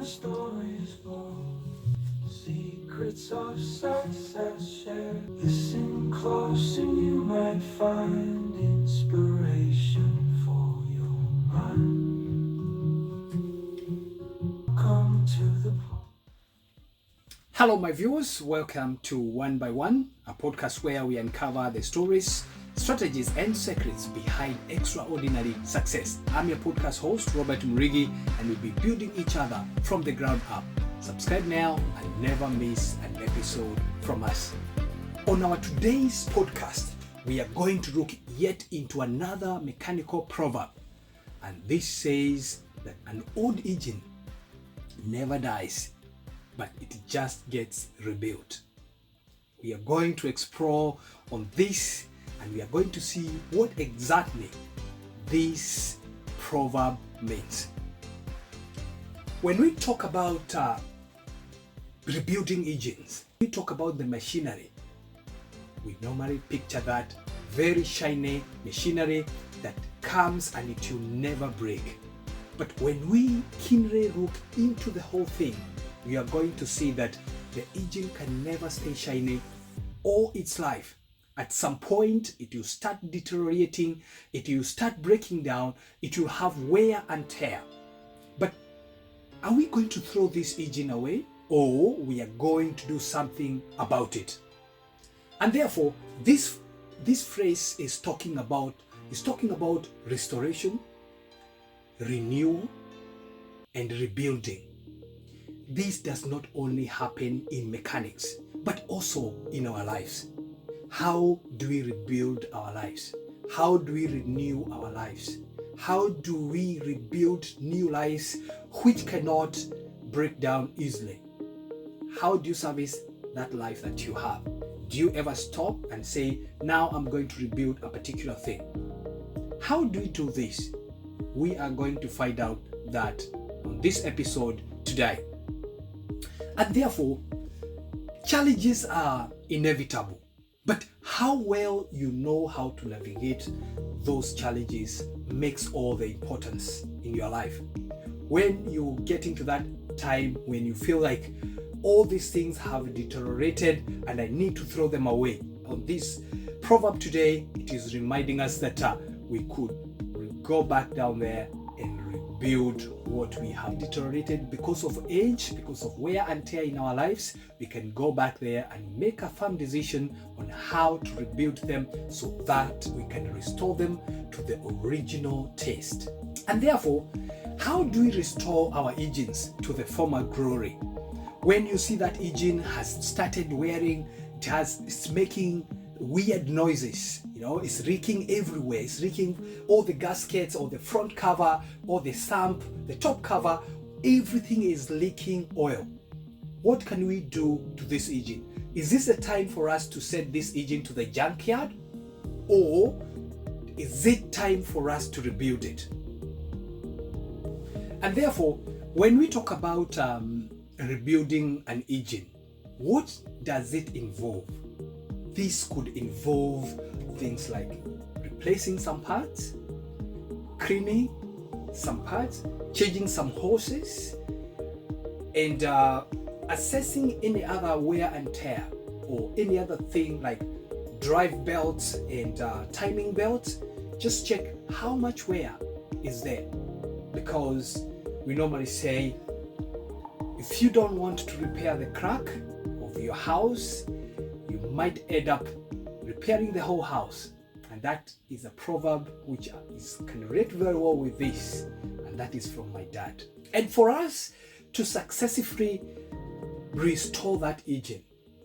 the stories born, secrets of success shared. Listen close and you might find inspiration for your mind. Come to the Hello, my viewers. Welcome to One by One, a podcast where we uncover the stories, strategies, and secrets behind extraordinary success. I'm your podcast host, Robert Murigi, and we'll be building each other from the ground up. Subscribe now and never miss an episode from us. On our today's podcast, we are going to look yet into another mechanical proverb. And this says that an old engine never dies, but it just gets rebuilt. We are going to explore on this, and we are going to see what exactly this proverb means. When we talk about rebuilding engines, we talk about the machinery. We normally picture that very shiny machinery that comes and it will never break. But when we keenly look into the whole thing, we are going to see that the engine can never stay shiny all its life. At some point, it will start deteriorating, it will start breaking down, it will have wear and tear. But are we going to throw this engine away, or we are going to do something about it? And therefore, this phrase is talking about restoration, renewal, and rebuilding. This does not only happen in mechanics, but also in our lives. How do we rebuild our lives? How do we renew our lives? How do we rebuild new lives which cannot break down easily? How do you service that life that you have? Do you ever stop and say, now I'm going to rebuild a particular thing? How do we do this? We are going to find out that on this episode today. And therefore, challenges are inevitable. But how well you know how to navigate those challenges makes all the importance in your life. When you get into that time when you feel like all these things have deteriorated and I need to throw them away. On this proverb today, it is reminding us that we could go back down there and rebuild what we have deteriorated because of age, because of wear and tear in our lives. We can go back there and make a firm decision on how to rebuild them so that we can restore them to the original taste. And therefore, how do we restore our engines to the former glory? When you see that engine has started wearing, it's making weird noises, it's leaking everywhere, it's leaking all the gaskets or the front cover or the sump, the top cover, everything is leaking oil. What can we do to this engine? Is this a time for us to send this engine to the junkyard, or is it time for us to rebuild it? And therefore, when we talk about rebuilding an engine, what does it involve? This could involve things like replacing some parts, cleaning some parts, changing some hoses, and assessing any other wear and tear or any other thing like drive belts and timing belts. Just check how much wear is there, because we normally say if you don't want to repair the crack of your house, you might end up repairing the whole house. And that is a proverb which can relate very well with this, and that is from my dad. And for us to successfully restore that engine,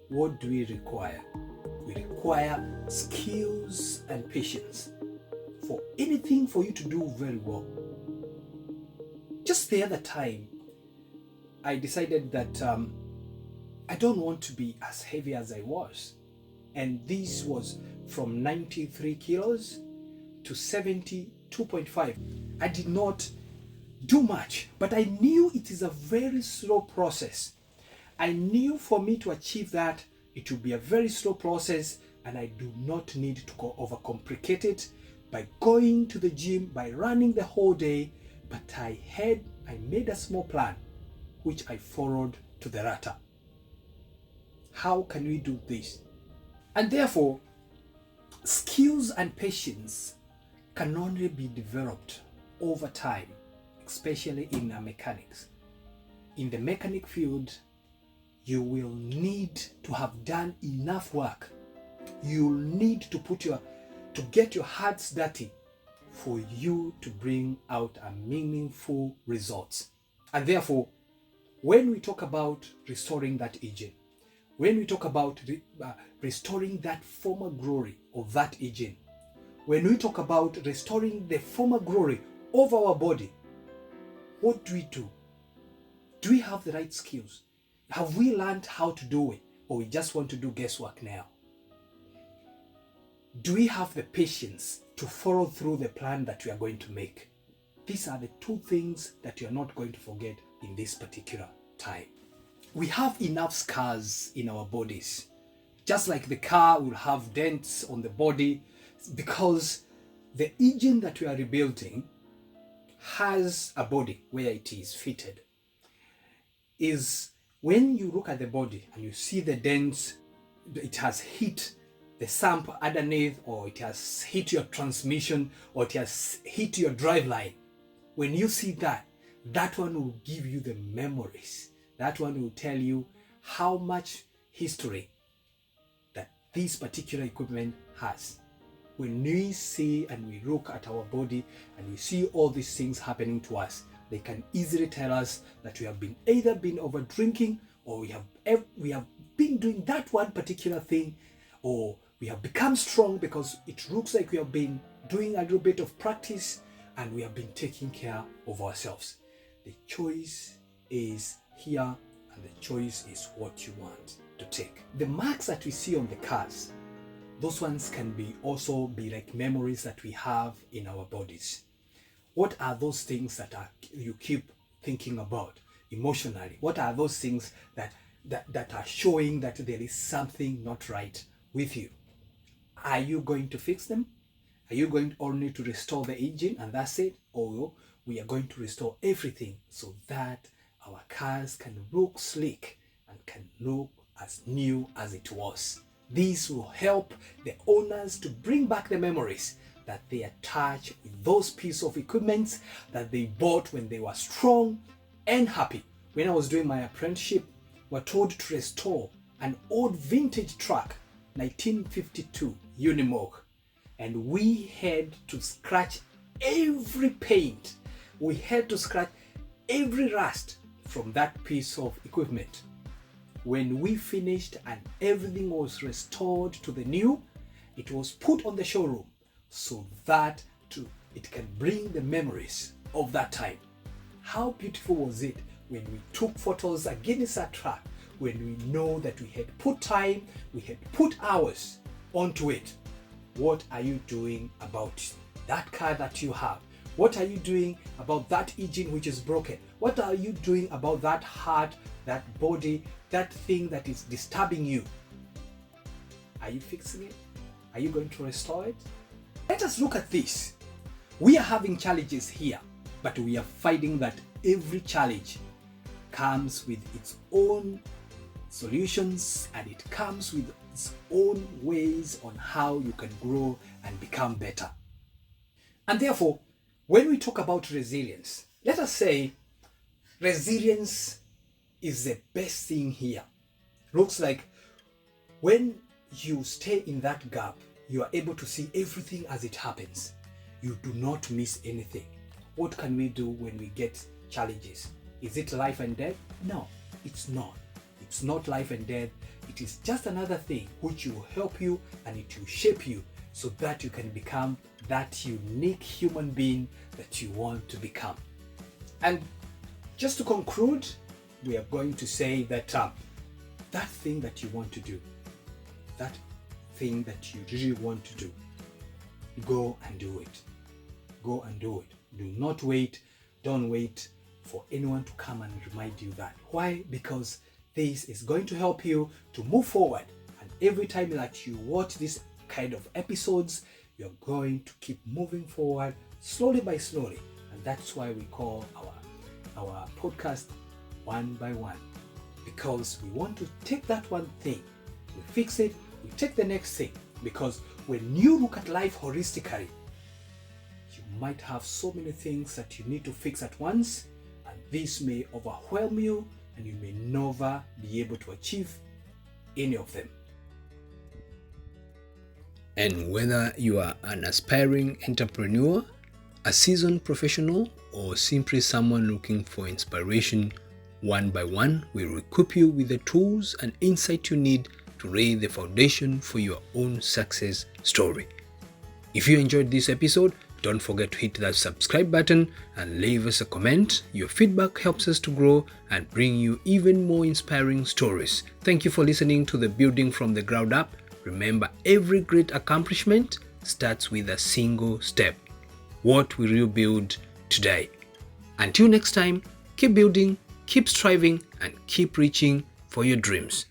what do we require? We require skills and patience for anything for you to do very well. Just the other time, I decided that I don't want to be as heavy as I was. And this was from 93 kilos to 72.5. I did not do much, but I knew it is a very slow process. I knew for me to achieve that, it will be a very slow process, and I do not need to overcomplicate it by going to the gym, by running the whole day. But I made a small plan which I followed to the latter. How can we do this? And therefore, skills and patience can only be developed over time, especially in mechanics. In the mechanic field, you will need to have done enough work. You'll need to get your hands dirty for you to bring out a meaningful results. And therefore, when we talk about restoring that engine, when we talk about restoring that former glory of that engine, when we talk about restoring the former glory of our body, what do we do? Do we have the right skills? Have we learned how to do it? Or we just want to do guesswork now? Do we have the patience to follow through the plan that we are going to make? These are the two things that you are not going to forget in this particular time. We have enough scars in our bodies. Just like the car will have dents on the body, because the engine that we are rebuilding has a body where it is fitted. Is when you look at the body and you see the dents, it has hit the sump underneath, or it has hit your transmission, or it has hit your drive line. When you see that, that one will give you the memories. That one will tell you how much history that this particular equipment has. When we see and we look at our body and we see all these things happening to us, they can easily tell us that we have either been over drinking, or we have been doing that one particular thing, or we have become strong because it looks like we have been doing a little bit of practice and we have been taking care of ourselves. The choice is here, and the choice is what you want to take. The marks that we see on the cars, those ones can also be like memories that we have in our bodies. What are those things that you keep thinking about emotionally? What are those things that are showing that there is something not right with you? Are you going to fix them? Are you going only to restore the engine and that's it? Or we are going to restore everything so that our cars can look sleek and can look as new as it was? This will help the owners to bring back the memories that they attach with those pieces of equipment that they bought when they were strong and happy. When I was doing my apprenticeship, we were told to restore an old vintage truck, 1952 Unimog, and we had to scratch every paint. We had to scratch every rust from that piece of equipment. When we finished and everything was restored to the new, it was put on the showroom so that it can bring the memories of that time. How beautiful was it when we took photos against that truck, when we know that we had put time, we had put hours onto it. What are you doing about that car that you have? What are you doing about that engine which is broken? What are you doing about that heart, that body, that thing that is disturbing you? Are you fixing it? Are you going to restore it? Let us look at this. We are having challenges here, but we are finding that every challenge comes with its own solutions, and it comes with its own ways on how you can grow and become better. And therefore, when we talk about resilience, let us say resilience is the best thing here. Looks like when you stay in that gap, you are able to see everything as it happens. You do not miss anything. What can we do when we get challenges? Is it life and death? No, it's not. It's not life and death. It is just another thing which will help you and it will shape you so that you can become that unique human being that you want to become. And just to conclude, we are going to say that that thing that you want to do, that thing that you really want to do, go and do it. Go and do it. Do not wait. Don't wait for anyone to come and remind you that. Why? Because this is going to help you to move forward. And every time that you watch this kind of episodes, you're going to keep moving forward slowly by slowly. And that's why we call our podcast one by one, because we want to take that one thing, we fix it, we take the next thing. Because when you look at life holistically, you might have so many things that you need to fix at once, and this may overwhelm you and you may never be able to achieve any of them. And whether you are an aspiring entrepreneur, a seasoned professional, or simply someone looking for inspiration, one by one, we'll equip you with the tools and insight you need to lay the foundation for your own success story. If you enjoyed this episode, don't forget to hit that subscribe button and leave us a comment. Your feedback helps us to grow and bring you even more inspiring stories. Thank you for listening to the Building from the Ground Up. Remember, every great accomplishment starts with a single step. What will you build today? Until next time, keep building, keep striving, and keep reaching for your dreams.